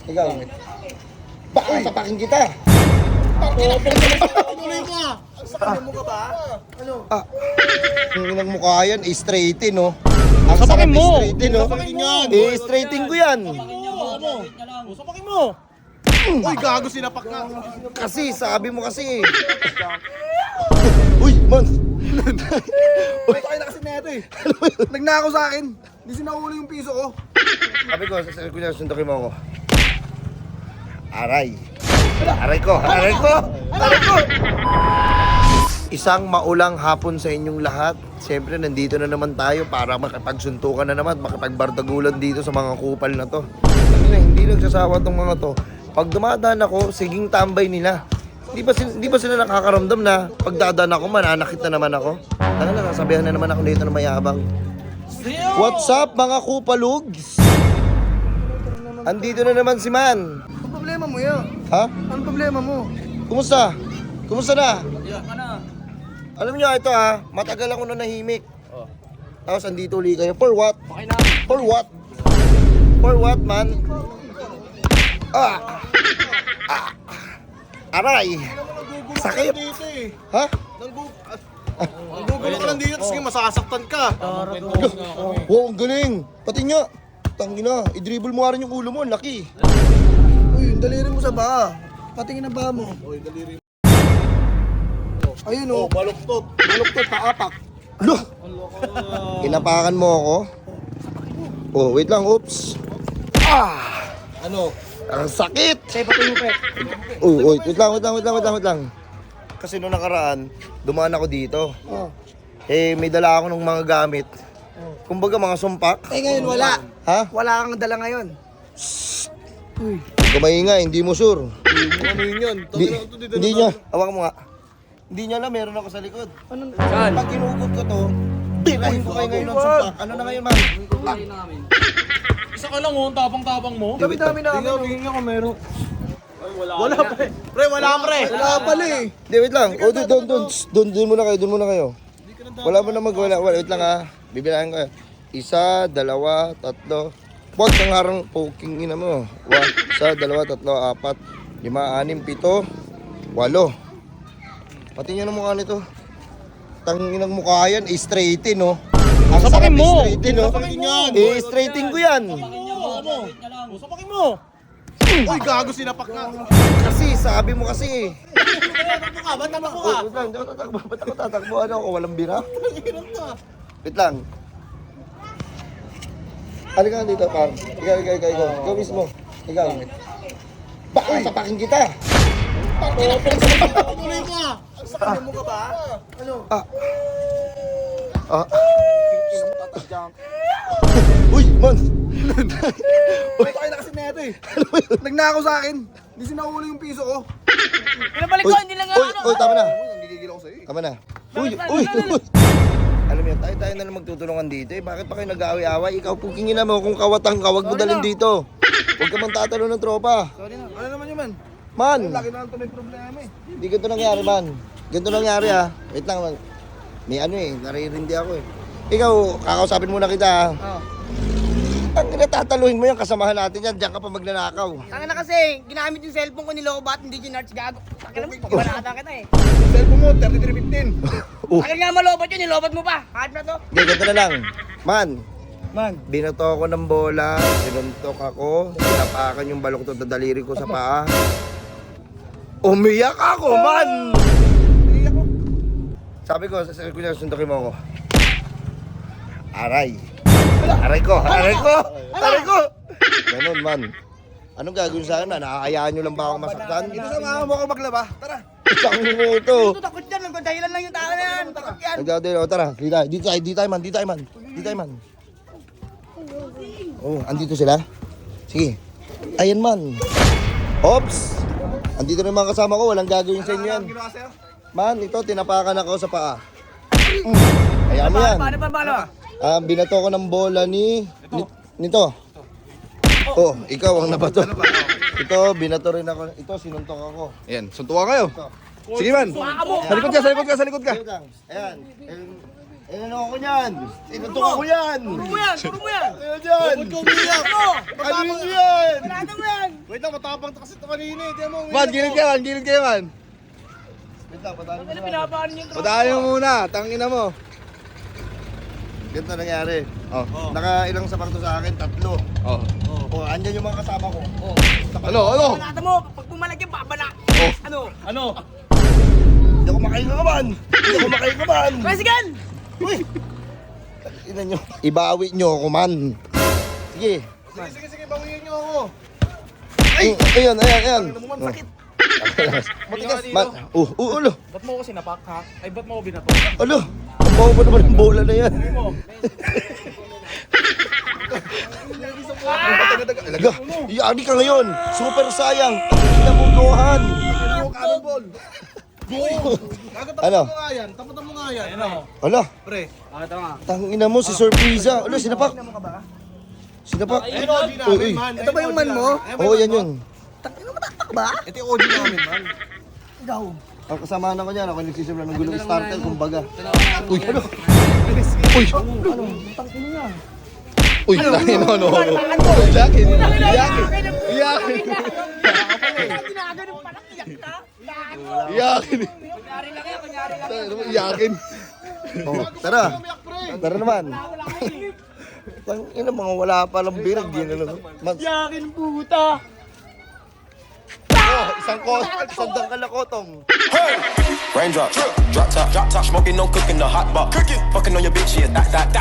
Ikaw. Baka sapakin kita. Tuloy mo ah! Sakit mo ka ba? Ano? Ang inang mukha yan, straightin, no? Ang Sapakin sarap mo! straightin, no? Sapakin yan! Straightin ko yan. Sapakin mo! Uy, gago sinapak nga! Kasi, sabi mo kasi. Uy, man. Uy, tayo na kasi neto eh! Nagnakaw sa akin! Hindi sinahuli yung piso ko! Sabi ko, sasabi ko niya, sundukin mo ako. Aray. Aray ko, aray ko, aray ko. Isang maulang hapon sa inyong lahat. Siyempre, nandito na naman tayo para makipagsuntukan na naman, makipagbardagulan dito sa mga kupal na to. Hindi nagsasawa tong mga to. Pag dumadaan ako, siging tambay nila. Di ba sila nakakaramdam na pagdadaan ako, mananakit na naman ako? Ano na, nasabihan na naman ako dito na mayabang. What's up mga kupalugs? Andito na naman si Man. Ano problema mo yan? Ha? Ano problema mo? Kumusta? Kumusta na? Alam nyo ito ha, matagal ako na nahimik. Tapos andito ulit kayo. For what? For what? For what, man? Aray! Sakit! Dito eh! Ha? Nanggugulo ka lang dito, tapos masasaktan ka! Wow, ang galing! Pati nga! Tangina, i-dribble mo nga rin yung ulo mo, ang laki! Uy, yung daliri mo sa baa! Patingin ang baa mo! Uy, daliri mo! Ayun oh! Baluktot! Baluktot, paapak! Lo! Inapakan mo ako? Oh, wait lang, oops! Ano? Ang sakit! Say, pati mo pe! Oh, wait lang. Kasi nung nakaraan, dumaan ako dito. Oh. Eh, may dala ako ng mga gamit. Kumbaga mga sumpak. Eh ngayon wala! Ha? Wala kang dala ngayon! Uy! Kumaingay, hindi mo sure. Ano yun yun? Hindi niya. Hawakan mo nga. Hindi niya alam, meron ako sa likod. Anong... Pag kinugot ko to, birahin ko kayo ngayon ng sumpak. Ano na ngayon, man? Isa ka lang oh, tapang-tapang mo. Dami-dami namin! Tingnan nga kung meron! Wala pre! Pre, wala pre! Wala pala eh! Hindi, wait lang. O, doon muna kayo. Wala mo na wala. Wait lang ha. Bibilahin ko. 1, 2, 3. Huwag kang harang poking ina mo. 1, 2, 3, 4, 5, 6, 7, 8. Pati nyo ng mukha nito. Tangin ng mukha yan, straightin, no? Ang Sapakin sarap mo! straightin, no? Straightin ko yan. Sapakin mo! Uy, gago sinapak nga! Kasi, sabi mo kasi. Ba't naman ko Oh, wait lang, di ako tatakbo. Ba't ako tatakbo? Ano ako, walang bira? Wait lang. Halika nga dito, par. Ikaw. Ikaw mismo. Ikaw. Baka sapakin kita. Tuloy mo ah! Sakit mo ka ba? Ano? Uy, man. Uy, tayo na kasi neto eh! Nagnakaw sa akin! Hindi sinahuli yung piso ko! Pinabalik ko, hindi lang Uy, tama na. Nagigigil ako sa'yo eh! Tama na. Uy. Alam mo, tayo na lang magtutulungan dito eh. Bakit pa kayo nag-aaway-aaway? Ikaw, pukingin na mo kung kawatang ka, wag mo dalhin dito. Huwag ka man tatalo ng tropa. Sorry na. Ano naman yun man? Man, Lagi na lang ito may problema eh. hindi ganito nangyari, man. Ganito nangyari, ha. Wait lang, man. May ano eh, naririndi ako eh. Ikaw, kakausapin muna kita, ha. Oo. Ang natataluhin mo yan, kasamahan natin yan. Diyan ka pa magnanakaw. Tanga na kasi, ginamit yung cellphone ko, niloko ba at hindi ginarch gago. Tanga na, pagbanata kita eh. Cellphone mo, 3315. Tanga nga malobot yun, nilobat mo pa. Kahit na to. Hindi, ganito na lang. Man, Man, binato ako ng bola, sinuntok ako, sinapakan yung baloktot na daliri ko sa paa. Umiyak ako, man! naiiyak ko. Sabi ko niya, sundukin mo ako. Aray. Aray ko! Ganun, man. Anong gagawin sa akin, man? Nakakayaan nyo lang ba ako masaktan? Ito sa mama mo ako maglaba. Tara. Isang mo ito. Ito takot yan, nagkadahilan lang yung tao na yan. Takot yan. Nagdadalo, tara. Di tayo, man. Oh, andito sila? Sige. Ayan, man. Ops! Andito na yung mga kasama ko, walang gagawin sa inyo yan. Ano ginawa sa'yo? Man, ito, tinapakan ako sa paa. Kaya mo yan. Paano? Binato ko ng bola nito. Oh, ikaw ang nabato. Ito, binato rin ako. Ito, sinuntok ako. Ayan, suntukan kayo. Sige man. Sa likod ka. Wait lang. Ayan. Ano ako yan? Sinuntok ako yan. Puro mo yan. Ayan yan. Huwag ka umiyak. Ano yun yan? Panatan mo yan. Wait matapang to kasi ito kanina eh. Tiyan mo. Man, gilid ka man, gilid kayo man. Wait lang, padali mo Ano na. pinapaan niyo? Padahan mo muna, tangina mo. Ganito nangyari. Oh. Nakailang sapak to sa akin, 3. Oh. Oh, andyan yung mga kasama ko. Oh. Ano, ano? Balata mo, pag pumalagyan, babala. Oh. Ano? Ano? Hindi ako makaingaman! Hindi ako makaingaman! Presigan! Uy! Ina nyo. Ibawi nyo ako man. Sige. Sige, bawiin niyo ako. Ayan. Ano mo man, sakit. Matigas. Ulo. Ba't mo ako sinapak ha? Ay, ba't mo ako binato? Ulo. Ang baho pa naman ng bola na yan. mo. Alaga. Iyari ka ngayon. Super sayang. Nabubuhan. Cannonball. Ano? Taputan mo nga yan. Ano? Ala. Pre. Tangina mo si Surpresa. Ulo, sinapak. Sinapak. Ito OG Uy, namin, man. Ito ba yung man mo? Oo, yan yun. Tangina mo, taktak ba? Ito yung OG namin, man. Ikaw. Ang kasama na ko niyan, ako nagsisimula ng gulong starter, kumbaga. Uy, ano? Uy, ano? Uy, tayo no. Yakin. Ginaganon pa lang, iyak ka. Yakin. Kunyari lang yan, kunyari lang. Yakin. Oh, tara. Tara naman. Ina mga wala pa lang birag din ano. Yakin puta! Oh, isang dangkalakotong. Raindrop, drop top, smoking, no cooking, the hot pot. Fucking on your bitch, yeah, that.